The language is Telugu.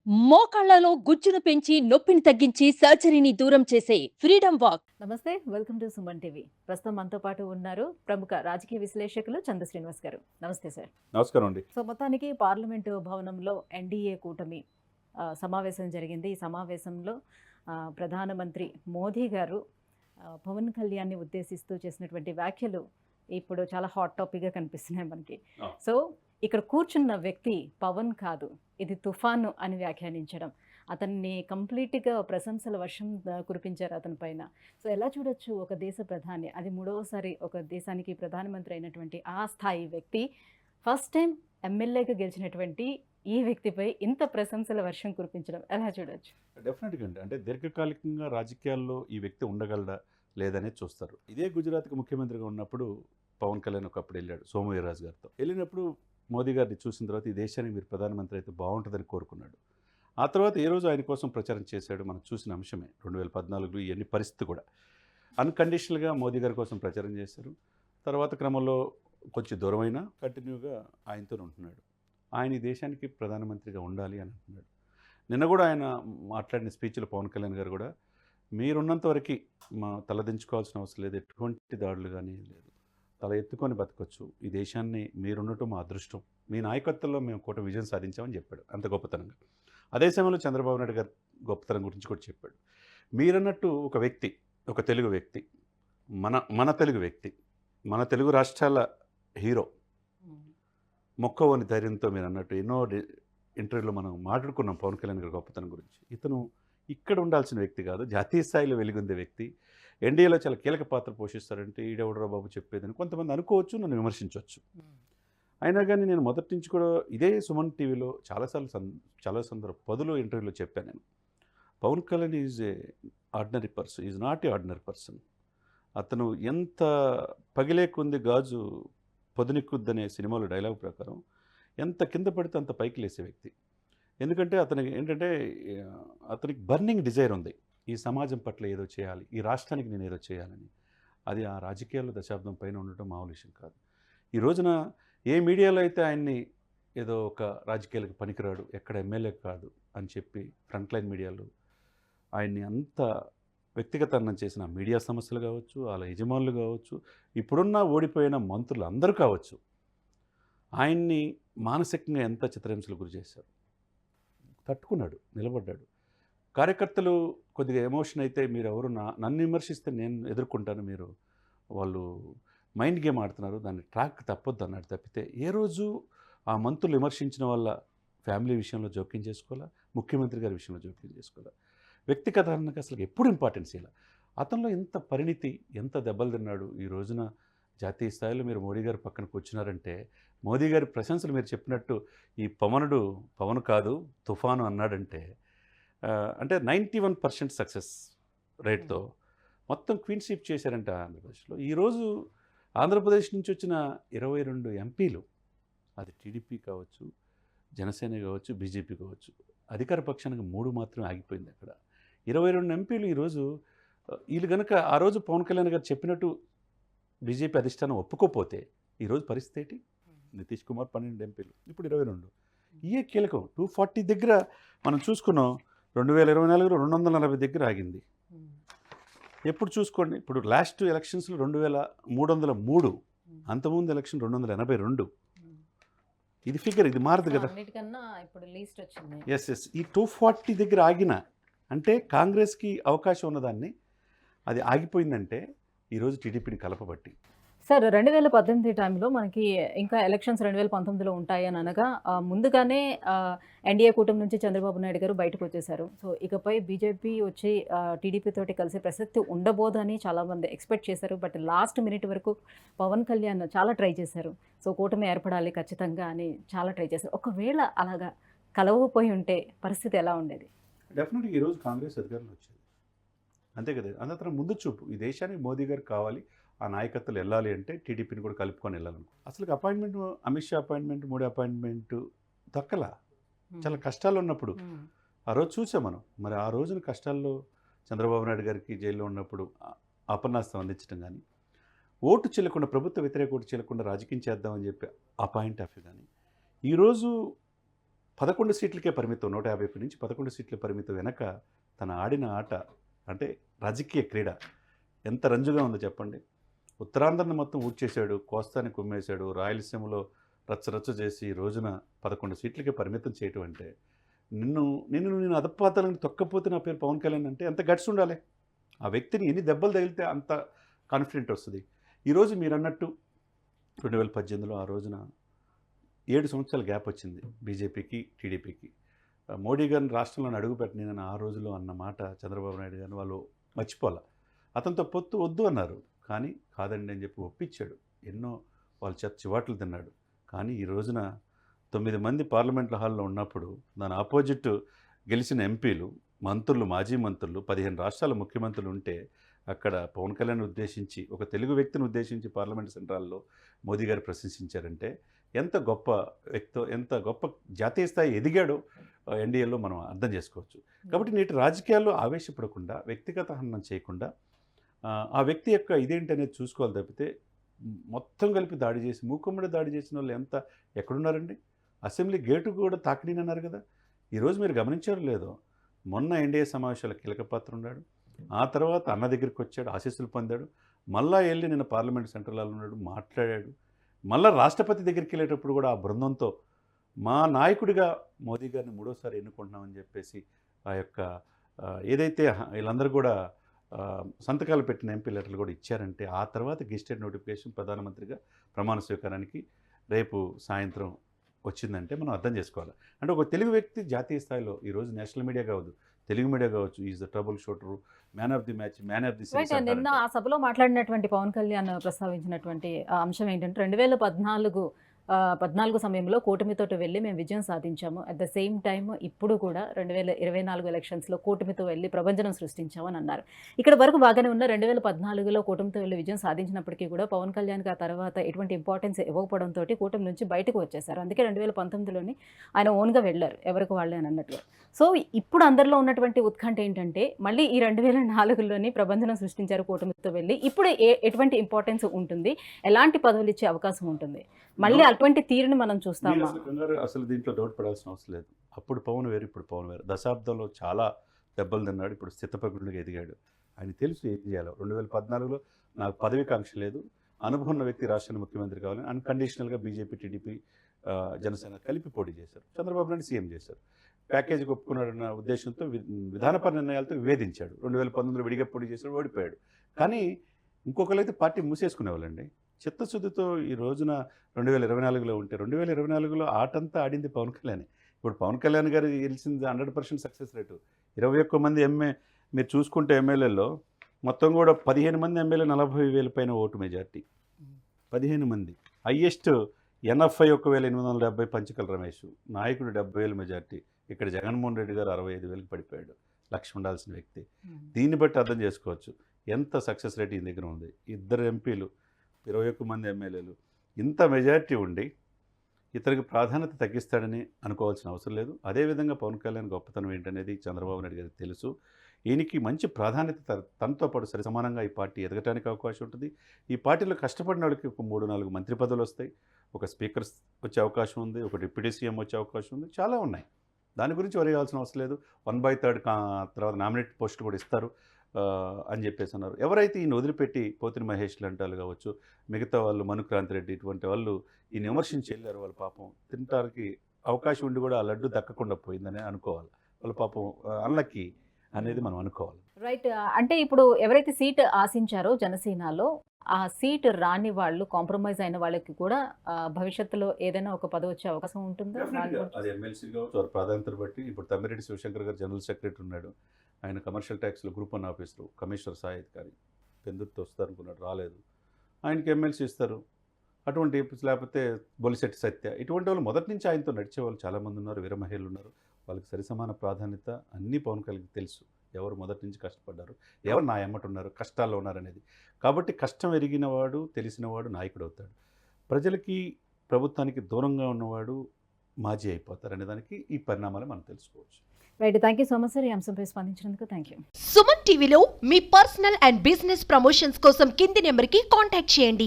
మోకాళ్లలో గుజ్జును పెంచి నొప్పిని తగ్గించి సర్జరీని దూరం చేసే ఫ్రీడమ్ వాక్. నమస్తే, వెల్కమ్ టు సుమన్ టీవీ. ప్రస్తుతం మనతో పాటు ఉన్నారు ప్రముఖ రాజకీయ విశ్లేషకులు చందు శ్రీనివాస్ గారు. నమస్తే సార్. నమస్కారం అండి. సో మొత్తానికి పార్లమెంటు భవనంలో ఎన్డీఏ కూటమి సమావేశం జరిగింది. ఈ సమావేశంలో ప్రధానమంత్రి మోదీ గారు పవన్ కళ్యాణ్ని ఉద్దేశిస్తూ చేసినటువంటి వ్యాఖ్యలు ఇప్పుడు చాలా హాట్ టాపిక్గా కనిపిస్తున్నాయి మనకి. సో ఇక్కడ కూర్చున్న వ్యక్తి పవన్ కాదు, ఇది తుఫాను అని వ్యాఖ్యానించడం, అతన్ని కంప్లీట్గా ప్రశంసల వర్షం కురిపించారు అతని పైన. సో ఎలా చూడొచ్చు, ఒక దేశ ప్రధాని, అది మూడవసారి ఒక దేశానికి ప్రధానమంత్రి అయినటువంటి ఆ స్థాయి వ్యక్తి, ఫస్ట్ టైం ఎమ్మెల్యేగా గెలిచినటువంటి ఈ వ్యక్తిపై ఇంత ప్రశంసల వర్షం కురిపించడం ఎలా చూడొచ్చు? డెఫినెట్గా అండి. అంటే దీర్ఘకాలికంగా రాజకీయాల్లో ఈ వ్యక్తి ఉండగలడా లేదనేది చూస్తారు. ఇదే గుజరాత్కి ముఖ్యమంత్రిగా ఉన్నప్పుడు పవన్ కళ్యాణ్ ఒకప్పుడు వెళ్ళాడు సోము వీర్రాజు గారితో. వెళ్ళినప్పుడు మోదీ గారిని చూసిన తర్వాత ఈ దేశానికి మీరు ప్రధానమంత్రి అయితే బాగుంటుందని కోరుకున్నాడు. ఆ తర్వాత ఏ రోజు ఆయన కోసం ప్రచారం చేశాడు మనం చూసిన అంశమే. 2014లో ఇవన్నీ పరిస్థితి కూడా అన్కండిషనల్గా మోదీ గారి కోసం ప్రచారం చేశారు. తర్వాత క్రమంలో కొంచెం దూరమైనా కంటిన్యూగా ఆయనతో ఉంటున్నాడు. ఆయన ఈ దేశానికి ప్రధానమంత్రిగా ఉండాలి అని అంటున్నాడు. నిన్న కూడా ఆయన మాట్లాడిన స్పీచ్లో పవన్ కళ్యాణ్ గారు కూడా మీరున్నంత వరకు మా తలదించుకోవాల్సిన అవసరం లేదు, ఎటువంటి దాడులు కానీ లేదు, తల ఎత్తుకొని బతకొచ్చు, ఈ దేశాన్ని మీరున్నట్టు మా అదృష్టం, మీ నాయకత్వంలో మేము కూట విజయం సాధించామని చెప్పాడు అంత గొప్పతనంగా. అదే సమయంలో చంద్రబాబు నాయుడు గారు గొప్పతనం గురించి కూడా చెప్పాడు. మీరన్నట్టు ఒక వ్యక్తి, ఒక తెలుగు వ్యక్తి, మన తెలుగు వ్యక్తి, మన తెలుగు రాష్ట్రాల హీరో, మొక్కవని ధైర్యంతో మీరు అన్నట్టు ఎన్నో ఇంటర్వ్యూలో మనం మాట్లాడుకున్నాం పవన్ కళ్యాణ్ గారి గొప్పతనం గురించి. ఇతను ఇక్కడ ఉండాల్సిన వ్యక్తి కాదు, జాతీయ స్థాయిలో వెలుగొందే వ్యక్తి, ఎన్డీఏలో చాలా కీలక పాత్ర పోషిస్తారంటే ఈడెవడరా బాబు చెప్పేదని కొంతమంది అనుకోవచ్చు, నన్ను విమర్శించవచ్చు. అయినా కానీ నేను మొదటి నుంచి కూడా ఇదే సుమన్ టీవీలో చాలా పదులు ఇంటర్వ్యూలో చెప్పాను నేను. Pawan Kalyan is a ordinary person, is not a ordinary person. అతను ఎంత పగిలేకుంది గాజు పొదునెక్కుద్దనే సినిమాలో డైలాగ్ ప్రకారం ఎంత కింద పడితే అంత పైకి లేసే వ్యక్తి. ఎందుకంటే అతనికి ఏంటంటే అతనికి బర్నింగ్ డిజైర్ ఉంది, ఈ సమాజం పట్ల ఏదో చేయాలి, ఈ రాష్ట్రానికి నేను ఏదో చేయాలని. అది ఆ రాజకీయాల్లో దశాబ్దం పైన ఉండటం మామూలు విషయం కాదు. ఈ రోజున ఏ మీడియాలో అయితే ఆయన్ని ఏదో ఒక రాజకీయాలకు పనికిరాడు, ఎక్కడ ఎమ్మెల్యే కాదు అని చెప్పి ఫ్రంట్ లైన్ మీడియాలో ఆయన్ని అంత వ్యక్తిగతనం చేసిన మీడియా సంస్థలు కావచ్చు, వాళ్ళ యజమానులు కావచ్చు, ఇప్పుడున్న ఓడిపోయిన మంత్రులు అందరూ కావచ్చు, ఆయన్ని మానసికంగా ఎంత చిత్రహింసలు గురి చేశారు. తట్టుకున్నాడు, నిలబడ్డాడు. కార్యకర్తలు కొద్దిగా ఎమోషన్ అయితే మీరు ఎవరు నన్ను విమర్శిస్తే నేను ఎదుర్కొంటాను, మీరు వాళ్ళు మైండ్ గేమ్ ఆడుతున్నారు, దాన్ని ట్రాక్ తప్పొద్దు అన్నాడు. తప్పితే ఏ రోజు ఆ మంత్రులు విమర్శించిన వాళ్ళ ఫ్యామిలీ విషయంలో జోక్యం చేసుకోవాలా, ముఖ్యమంత్రి గారి విషయంలో జోక్యం చేసుకోవాలా, వ్యక్తిగతానికి అసలు ఎప్పుడు ఇంపార్టెన్స్ ఇలా. అతనిలో ఎంత పరిణితి, ఎంత దెబ్బలు తిన్నాడు. ఈ రోజున జాతీయ స్థాయిలో మీరు మోడీ గారి పక్కన కూర్చున్నారంటే, మోదీ గారి ప్రశంసలు మీరు చెప్పినట్టు ఈ పవన్ కాదు తుఫాను అన్నాడంటే, అంటే 91% సక్సెస్ రేట్తో మొత్తం క్వీన్షిప్ చేశారంట ఆంధ్రప్రదేశ్లో. ఈరోజు ఆంధ్రప్రదేశ్ నుంచి వచ్చిన 22 ఎంపీలు, అది టీడీపీ కావచ్చు, జనసేన కావచ్చు, బీజేపీ కావచ్చు, అధికార పక్షానికి 3 మాత్రమే ఆగిపోయింది అక్కడ. 22 ఎంపీలు ఈరోజు వీళ్ళు కనుక ఆ రోజు పవన్ కళ్యాణ్ గారు చెప్పినట్టు బీజేపీ అధిష్టానం ఒప్పుకోపోతే ఈరోజు పరిస్థితి ఏంటి? నితీష్ కుమార్ 12 ఎంపీలు, ఇప్పుడు 22. ఇయే కీలకం. 240 దగ్గర మనం చూసుకున్నాం. 2024లో 240 దగ్గర ఆగింది. ఎప్పుడు చూసుకోండి, ఇప్పుడు లాస్ట్ ఎలక్షన్స్లో 2303, అంతకుముందు ఎలక్షన్ 282. ఇది ఫిగర్, ఇది మారదు కదా. ఎస్ ఈ 240 దగ్గర ఆగిన అంటే కాంగ్రెస్కి అవకాశం ఉన్నదాన్ని అది ఆగిపోయిందంటే ఈరోజు టీడీపీని కలపబట్టి. సార్, 2018 టైంలో మనకి ఇంకా ఎలక్షన్స్ 2019లో ఉంటాయి అని అనగా ముందుగానే ఎన్డీఏ కూటమి నుంచి చంద్రబాబు నాయుడు గారు బయటకు వచ్చేసారు. సో ఇకపై బీజేపీ వచ్చి టీడీపీ తోటి కలిసే ప్రసక్తి ఉండబోదని చాలామంది ఎక్స్పెక్ట్ చేశారు. బట్ లాస్ట్ మినిట్ వరకు పవన్ కళ్యాణ్ చాలా ట్రై చేశారు. సో కూటమి ఏర్పడాలి ఖచ్చితంగా అని చాలా ట్రై చేశారు. ఒకవేళ అలాగా కలవకపోయి ఉంటే పరిస్థితి ఎలా ఉండేది? డెఫినెట్గా ఈరోజు కాంగ్రెస్ అధికారంలో వచ్చేది, అంతే కదా. అందులో ముందు చూపు, ఈ దేశానికి మోదీ గారు కావాలి, ఆ నాయకత్వాలు వెళ్ళాలి అంటే టీడీపీని కూడా కలుపుకొని వెళ్ళాలనుకో. అసలు appointment, Amit Shah appointment, Modi appointment దక్కలా. చాలా కష్టాలు ఉన్నప్పుడు ఆ రోజు చూసాం మనం. మరి ఆ రోజున కష్టాల్లో చంద్రబాబు నాయుడు గారికి జైల్లో ఉన్నప్పుడు అపన్నాస్తం అందించడం కానీ, ఓటు చెల్లకుండా, ప్రభుత్వ వ్యతిరేక ఓటు చెల్లకుండా రాజకీయం చేద్దామని చెప్పి ఆ పాయింట్ ఆఫ్ వ్యూ కానీ, ఈరోజు 11 సీట్లకే పరిమితం, 151 నుంచి 11 సీట్ల పరిమితం వెనక తన ఆడిన ఆట అంటే రాజకీయ క్రీడ ఎంత రంజుగా ఉందో చెప్పండి. ఉత్తరాంధ్రను మొత్తం ఊడ్చేశాడు, కోస్తాని కుమ్మేశాడు, రాయలసీమలో రచ్చరచ్చ చేసి ఈ రోజున 11 సీట్లకే పరిమితం చేయటం అంటే నేను అధపాతాలను తొక్కపోతే నా పేరు పవన్ కళ్యాణ్ అంటే ఎంత గట్స్ ఉండాలి. ఆ వ్యక్తిని ఎన్ని దెబ్బలు తగిలితే అంత కాన్ఫిడెంట్ వస్తుంది. ఈరోజు మీరు అన్నట్టు 2018లో ఆ రోజున 7 సంవత్సరాల గ్యాప్ వచ్చింది బీజేపీకి, టీడీపీకి. మోడీ గారిని రాష్ట్రంలో అడుగుపెట్టని ఆ రోజులో అన్న మాట చంద్రబాబు నాయుడు గారిని వాళ్ళు మర్చిపోలే. అతనితో పొత్తు వద్దు అన్నారు, కానీ కాదండి అని చెప్పి ఒప్పించాడు. ఎన్నో వాళ్ళ చేత చివాట్లు తిన్నాడు. కానీ ఈ రోజున 9 మంది పార్లమెంట్ల హాల్లో ఉన్నప్పుడు దాని ఆపోజిట్ గెలిచిన ఎంపీలు, మంత్రులు, మాజీ మంత్రులు, 15 రాష్ట్రాల ముఖ్యమంత్రులు ఉంటే అక్కడ పవన్ కళ్యాణ్ ఉద్దేశించి, ఒక తెలుగు వ్యక్తిని ఉద్దేశించి పార్లమెంట్ సెంట్రల్లో మోదీ గారు ప్రశంసించారంటే ఎంత గొప్ప వ్యక్తో, ఎంత గొప్ప జాతీయ స్థాయి ఎదిగాడో ఎన్డీఏలో మనం అర్థం చేసుకోవచ్చు. కాబట్టి నేటి రాజకీయాల్లో ఆవేశపడకుండా, వ్యక్తిగత హననం చేయకుండా ఆ వ్యక్తి యొక్క ఇదేంటి అనేది చూసుకోవాలి తప్పితే మొత్తం కలిపి దాడి చేసి, మూకుమ్మడి దాడి చేసిన వాళ్ళు ఎక్కడున్నారండి? అసెంబ్లీ గేటు కూడా తాకిడినన్నారు కదా. ఈరోజు మీరు గమనించారో లేదో, మొన్న ఎన్డీఏ సమావేశాల కీలక పాత్ర ఉన్నాడు. ఆ తర్వాత అన్న దగ్గరికి వచ్చాడు, ఆశీస్సులు పొందాడు. మళ్ళా వెళ్ళి నిన్న పార్లమెంట్ సెంట్రల్లో ఉన్నాడు, మాట్లాడాడు. మళ్ళీ రాష్ట్రపతి దగ్గరికి వెళ్ళేటప్పుడు కూడా ఆ బృందంతో మా నాయకుడిగా మోదీ గారిని 3వ సారి ఎన్నుకుంటున్నామని చెప్పేసి ఆ యొక్క ఏదైతే వీళ్ళందరూ కూడా సంతకాలు పెట్టిన ఎంపీ లెటర్లు కూడా ఇచ్చారంటే, ఆ తర్వాత గెజిటెడ్ నోటిఫికేషన్ ప్రధానమంత్రిగా ప్రమాణ స్వీకారానికి రేపు సాయంత్రం వచ్చిందంటే మనం అర్థం చేసుకోవాలి. అంటే ఒక తెలుగు వ్యక్తి జాతీయ స్థాయిలో ఈరోజు నేషనల్ మీడియా కావచ్చు, తెలుగు మీడియా కావచ్చు, is the trouble shooter, man of the match, man of the series. నిన్న ఆ సభలో మాట్లాడినటువంటి పవన్ కళ్యాణ్ ప్రస్తావించినటువంటి అంశం ఏంటంటే 2014 సమయంలో కూటమితోటి వెళ్ళి మేము విజయం సాధించాము. అట్ ద సేమ్ టైం ఇప్పుడు కూడా 2024 ఎలక్షన్స్లో కూటమితో వెళ్ళి ప్రభంజనం సృష్టించామని అన్నారు. ఇక్కడ వరకు బాగానే ఉన్న 2014లో కూటమితో వెళ్ళి విజయం సాధించినప్పటికీ కూడా పవన్ కళ్యాణ్కి ఆ తర్వాత ఎటువంటి ఇంపార్టెన్స్ ఇవ్వకపోవడంతో కూటమి నుంచి బయటకు వచ్చేసారు. అందుకే 2019లోని ఆయన ఓన్గా వెళ్ళారు, ఎవరికి వాళ్ళే అని అన్నట్టుగా. సో ఇప్పుడు అందరిలో ఉన్నటువంటి ఉత్కంఠ ఏంటంటే మళ్ళీ ఈ 2024లోని ప్రభంజనం సృష్టించారు కూటమితో వెళ్ళి. ఇప్పుడు ఎటువంటి ఇంపార్టెన్స్ ఉంటుంది, ఎలాంటి పదవులు ఇచ్చే అవకాశం ఉంటుంది, మళ్ళీ అటువంటి తీరుని మనం చూస్తామా? అసలు దీంట్లో డౌట్ పడాల్సిన అవసరం లేదు. అప్పుడు పవన్ వేరు, ఇప్పుడు పవన్ వేరు. దశాబ్దంలో చాలా దెబ్బలు తిన్నాడు, ఇప్పుడు స్థితప్రజ్ఞుడిగా ఎదిగాడు. ఆయన తెలుసు ఏం చేయాలో. 2014లో నాకు పదవికాంక్ష లేదు, అనుభవం ఉన్న వ్యక్తి రాష్ట్రానికి ముఖ్యమంత్రి కావాలని అన్కండిషనల్గా బీజేపీ, టీడీపీ, జనసేన కలిపి పోటీ చేశారు. చంద్రబాబు నాయుడు సీఎం చేశారు. ప్యాకేజీకి ఒప్పుకున్నాడన్న ఉద్దేశంతో విధానపర నిర్ణయాలతో వివేదించాడు. 2019లో విడిగా పోటీ చేశాడు, ఓడిపోయాడు. కానీ ఇంకొకరైతే పార్టీ మూసేసుకునేవాళ్ళండి. చిత్తశుద్ధితో ఈ రోజున 2024లో ఉంటే 2024లో ఆటంతా ఆడింది పవన్ కళ్యాణ్. ఇప్పుడు పవన్ కళ్యాణ్ గారు గెలిచింది 100% సక్సెస్ రేటు. 21 మంది మీరు చూసుకుంటే ఎమ్మెల్యేలో మొత్తం కూడా 15 మంది ఎమ్మెల్యే 40,000 పైన ఓటు మెజార్టీ. 15 మంది. హయ్యెస్ట్ 81,870 పంచకల రమేష్, నాయకుడు 70,000 మెజార్టీ. ఇక్కడ జగన్మోహన్ రెడ్డి గారు 65,000కి పడిపోయాడు, లక్ష ఉండాల్సిన వ్యక్తి. దీన్ని బట్టి అర్థం చేసుకోవచ్చు ఎంత సక్సెస్ రేట్ ఈ దగ్గర ఉంది. 2 ఎంపీలు, 21 మంది ఎమ్మెల్యేలు, ఇంత మెజారిటీ ఉండి ఇతనికి ప్రాధాన్యత తగ్గిస్తాడని అనుకోవాల్సిన అవసరం లేదు. అదేవిధంగా పవన్ కళ్యాణ్ గొప్పతనం ఏంటనేది చంద్రబాబు నాయుడు గారికి తెలుసు. ఈయనకి మంచి ప్రాధాన్యత తనతో పాటు సరి సమానంగా ఈ పార్టీ ఎదగటానికి అవకాశం ఉంటుంది. ఈ పార్టీలో కష్టపడిన వాళ్ళకి ఒక 3-4 మంత్రి పదవులు వస్తాయి, ఒక స్పీకర్ వచ్చే అవకాశం ఉంది, ఒక డిప్యూటీ సీఎం వచ్చే అవకాశం ఉంది, చాలా ఉన్నాయి. దాని గురించి వరి కావాల్సిన అవసరం లేదు. 1/3 తర్వాత నామినేట్ పోస్టులు కూడా ఇస్తారు అని చెప్పేసి అన్నారు. ఎవరైతే ఈయన వదిలిపెట్టి పోతిని మహేష్ లాంటి వాళ్ళు కావచ్చు, మిగతా వాళ్ళు మనుక్రాంతి రెడ్డి ఇటువంటి వాళ్ళు ఈయన విమర్శించి వెళ్ళారు. వాళ్ళ పాపం తినటానికి అవకాశం ఉండి కూడా ఆ లడ్డు దక్కకుండా పోయిందని అనుకోవాలి. వాళ్ళ పాపం అన్లక్కీ అనేది మనం అనుకోవాలి. రైట్. అంటే ఇప్పుడు ఎవరైతే సీట్ ఆశించారో జనసేనలో, ఆ సీట్ రాని వాళ్ళు, కాంప్రమైజ్ అయిన వాళ్ళకి కూడా భవిష్యత్తులో ఏదైనా ఒక పదవి వచ్చే అవకాశం ఉంటుందా? అది ఎమ్మెల్సీ కావచ్చు, ప్రాధాన్యతను బట్టి. ఇప్పుడు తమ్మిరెడ్డి శివశంకర్ గారు జనరల్ సెక్రటరీ ఉన్నాడు. ఆయన కమర్షియల్ ట్యాక్స్లో గ్రూప్ 1 ఆఫీసరు, కమిషనర్ సాయి అధికారి, పెందుర్తితో వస్తారనుకున్నాడు, రాలేదు. ఆయనకి ఎమ్మెల్సీ ఇస్తారు. అటువంటి లేకపోతే బొలిశెట్టి సత్య, ఇటువంటి వాళ్ళు మొదటి నుంచి ఆయనతో నడిచే వాళ్ళు చాలామంది ఉన్నారు. వీర మహిళలు ఉన్నారు. వాళ్ళకి సరిసమాన ప్రాధాన్యత అన్నీ పవన్ కళ్యాణ్కి తెలుసు. ఎవరు మొదటి నుంచి కష్టపడ్డారు, ఎవరు నా ఎమ్మట ఉన్నారు, కష్టాల్లో ఉన్నారనేది. కాబట్టి కష్టం ఎరిగినవాడు, తెలిసినవాడు నాయకుడు అవుతాడు. ప్రజలకి, ప్రభుత్వానికి దూరంగా ఉన్నవాడు మాజీ అయిపోతారు అనే దానికి ఈ పరిణామాలు మనం తెలుసుకోవచ్చు. Right. Thank you so much sir, ఈ అంశంపై స్పందించినందుకు థ్యాంక్ యూ. సుమన్ టీవీలో మీ పర్సనల్ అండ్ బిజినెస్ ప్రమోషన్స్ కోసం కింది నెంబర్కి కాంటాక్ట్ చేయండి.